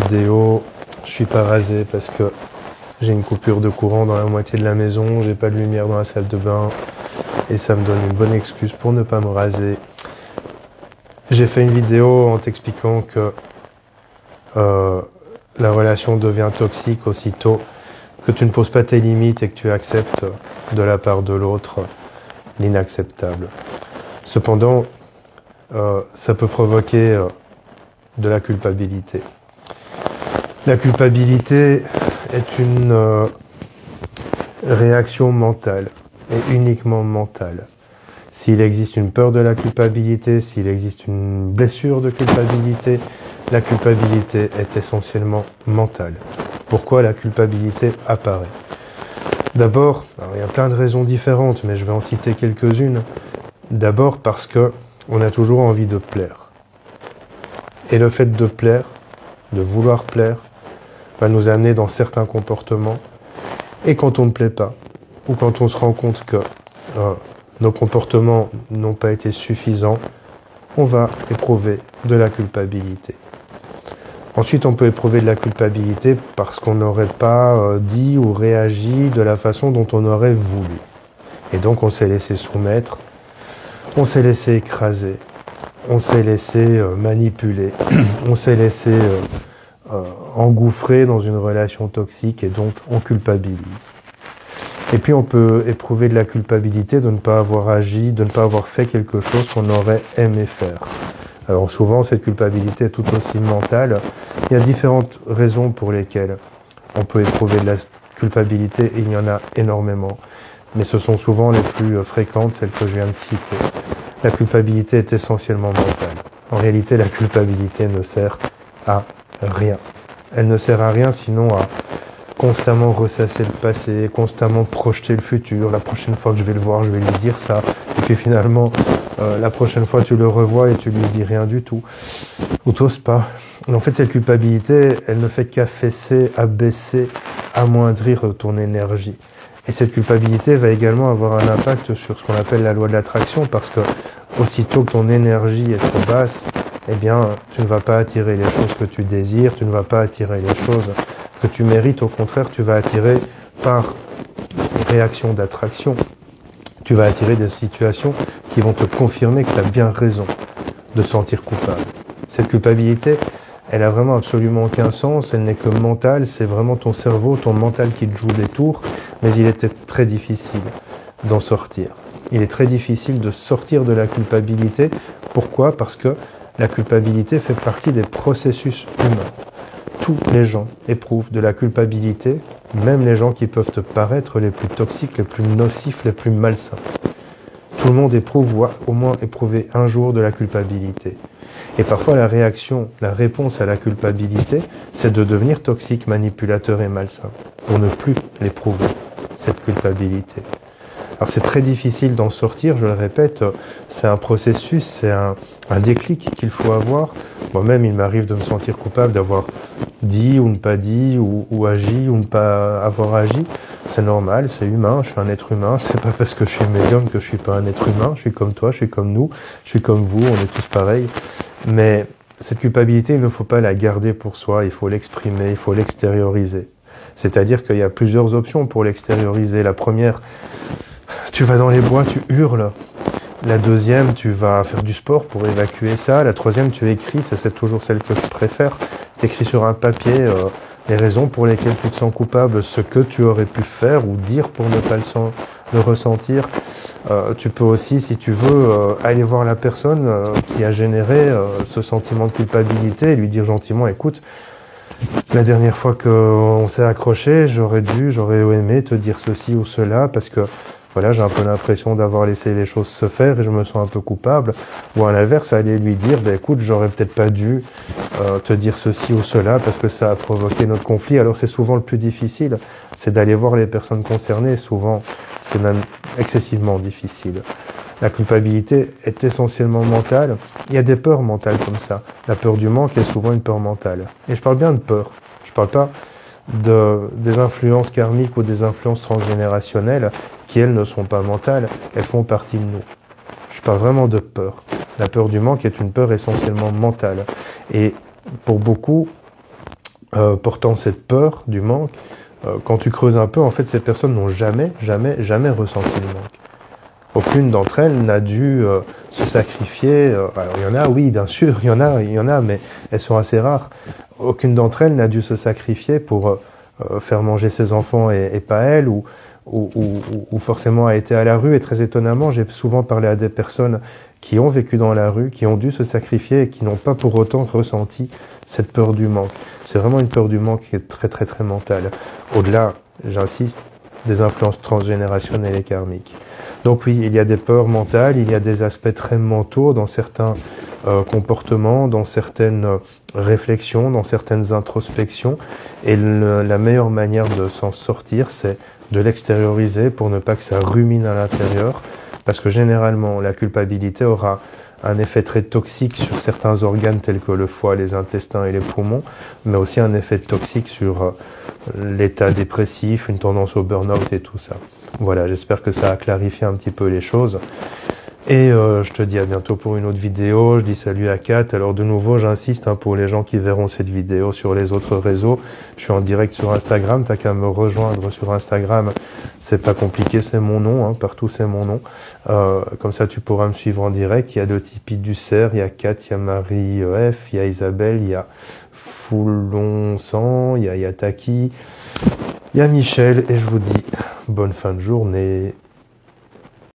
vidéo. Je suis pas rasé parce que j'ai une coupure de courant dans la moitié de la maison, j'ai pas de lumière dans la salle de bain et ça me donne une bonne excuse pour ne pas me raser. J'ai fait une vidéo en t'expliquant que la relation devient toxique aussitôt que tu ne poses pas tes limites et que tu acceptes de la part de l'autre l'inacceptable. Cependant, ça peut provoquer de la culpabilité. La culpabilité est une réaction mentale et uniquement mentale. S'il existe une peur de la culpabilité, s'il existe une blessure de culpabilité, la culpabilité est essentiellement mentale. Pourquoi la culpabilité apparaît? D'abord, il y a plein de raisons différentes, mais je vais en citer quelques-unes. D'abord parce que on a toujours envie de plaire. Et le fait de plaire, de vouloir plaire, va nous amener dans certains comportements. Et quand on ne plaît pas, ou quand on se rend compte que nos comportements n'ont pas été suffisants, on va éprouver de la culpabilité. Ensuite, on peut éprouver de la culpabilité parce qu'on n'aurait pas dit ou réagi de la façon dont on aurait voulu. Et donc, on s'est laissé soumettre, on s'est laissé écraser, on s'est laissé manipuler, on s'est laissé engouffrer dans une relation toxique et donc on culpabilise. Et puis, on peut éprouver de la culpabilité de ne pas avoir agi, de ne pas avoir fait quelque chose qu'on aurait aimé faire. Alors souvent, cette culpabilité est tout aussi mentale. Il y a différentes raisons pour lesquelles on peut éprouver de la culpabilité, et il y en a énormément. Mais ce sont souvent les plus fréquentes, celles que je viens de citer. La culpabilité est essentiellement mentale. En réalité, la culpabilité ne sert à rien. Elle ne sert à rien sinon à constamment ressasser le passé, constamment projeter le futur. La prochaine fois que je vais le voir, je vais lui dire ça. Et puis finalement, la prochaine fois, tu le revois et tu lui dis rien du tout. Ou t'oses pas. Et en fait, cette culpabilité, elle ne fait qu'affaisser, abaisser, amoindrir ton énergie. Et cette culpabilité va également avoir un impact sur ce qu'on appelle la loi de l'attraction, parce que aussitôt que ton énergie est trop basse, eh bien, tu ne vas pas attirer les choses que tu désires, tu ne vas pas attirer les choses que tu mérites. Au contraire, tu vas attirer par réaction d'attraction. Tu vas attirer des situations qui vont te confirmer que tu as bien raison de te sentir coupable. Cette culpabilité, elle a vraiment absolument aucun sens, elle n'est que mentale, c'est vraiment ton cerveau, ton mental qui te joue des tours, mais il était très difficile d'en sortir. Il est très difficile de sortir de la culpabilité. Pourquoi? Parce que la culpabilité fait partie des processus humains. Tous les gens éprouvent de la culpabilité, même les gens qui peuvent te paraître les plus toxiques, les plus nocifs, les plus malsains. Tout le monde éprouve ou a au moins éprouvé un jour de la culpabilité. Et parfois la réponse à la culpabilité, c'est de devenir toxique, manipulateur et malsain, pour ne plus l'éprouver, cette culpabilité. Alors c'est très difficile d'en sortir, je le répète, c'est un processus, c'est un déclic qu'il faut avoir. Moi-même, il m'arrive de me sentir coupable d'avoir dit ou ne pas dit, ou agi ou ne pas avoir agi. C'est normal, c'est humain, je suis un être humain, c'est pas parce que je suis médium que je suis pas un être humain, je suis comme toi, je suis comme nous, je suis comme vous, on est tous pareils. Mais cette culpabilité, il ne faut pas la garder pour soi, il faut l'exprimer, il faut l'extérioriser. C'est-à-dire qu'il y a plusieurs options pour l'extérioriser. La première, tu vas dans les bois, tu hurles. La deuxième, tu vas faire du sport pour évacuer ça. La troisième, tu écris, ça c'est toujours celle que je préfère. Tu écris sur un papier les raisons pour lesquelles tu te sens coupable, ce que tu aurais pu faire ou dire pour ne pas le ressentir. Tu peux aussi, si tu veux, aller voir la personne qui a généré ce sentiment de culpabilité et lui dire gentiment, écoute, la dernière fois qu'on s'est accroché, j'aurais aimé te dire ceci ou cela parce que voilà, j'ai un peu l'impression d'avoir laissé les choses se faire et je me sens un peu coupable. Ou à l'inverse, aller lui dire, écoute, j'aurais peut-être pas dû te dire ceci ou cela parce que ça a provoqué notre conflit. Alors c'est souvent le plus difficile, c'est d'aller voir les personnes concernées. Souvent, c'est même excessivement difficile. La culpabilité est essentiellement mentale. Il y a des peurs mentales comme ça. La peur du manque est souvent une peur mentale. Et je parle bien de peur. Je parle pas des influences karmiques ou des influences transgénérationnelles qui, elles, ne sont pas mentales, elles font partie de nous. Je parle vraiment de peur. La peur du manque est une peur essentiellement mentale. Et pour beaucoup, portant cette peur du manque, quand tu creuses un peu, en fait, ces personnes n'ont jamais ressenti le manque. Aucune d'entre elles n'a dû se sacrifier. Alors, il y en a, oui, bien sûr, il y en a, mais elles sont assez rares. Aucune d'entre elles n'a dû se sacrifier pour faire manger ses enfants et pas elle, ou forcément a été à la rue. Et très étonnamment, j'ai souvent parlé à des personnes qui ont vécu dans la rue, qui ont dû se sacrifier et qui n'ont pas pour autant ressenti cette peur du manque. C'est vraiment une peur du manque qui est très mentale. Au-delà, j'insiste, des influences transgénérationnelles et karmiques. Donc oui, il y a des peurs mentales, il y a des aspects très mentaux dans certains comportements, dans certaines réflexions, dans certaines introspections. Et la meilleure manière de s'en sortir, c'est de l'extérioriser pour ne pas que ça rumine à l'intérieur. Parce que généralement, la culpabilité aura un effet très toxique sur certains organes tels que le foie, les intestins et les poumons, mais aussi un effet toxique sur l'état dépressif, une tendance au burn-out et tout ça. Voilà, j'espère que ça a clarifié un petit peu les choses. Et je te dis à bientôt pour une autre vidéo. Je dis salut à Kat. Alors de nouveau, j'insiste pour les gens qui verront cette vidéo sur les autres réseaux. Je suis en direct sur Instagram. T'as qu'à me rejoindre sur Instagram. C'est pas compliqué, c'est mon nom. Partout c'est mon nom. Comme ça, tu pourras me suivre en direct. Il y a le Tipeee du Cerf, il y a Kat, il y a Marie F, il y a Isabelle, il y a Foulon Sang, il y a Taki, il y a Michel. Et je vous dis bonne fin de journée.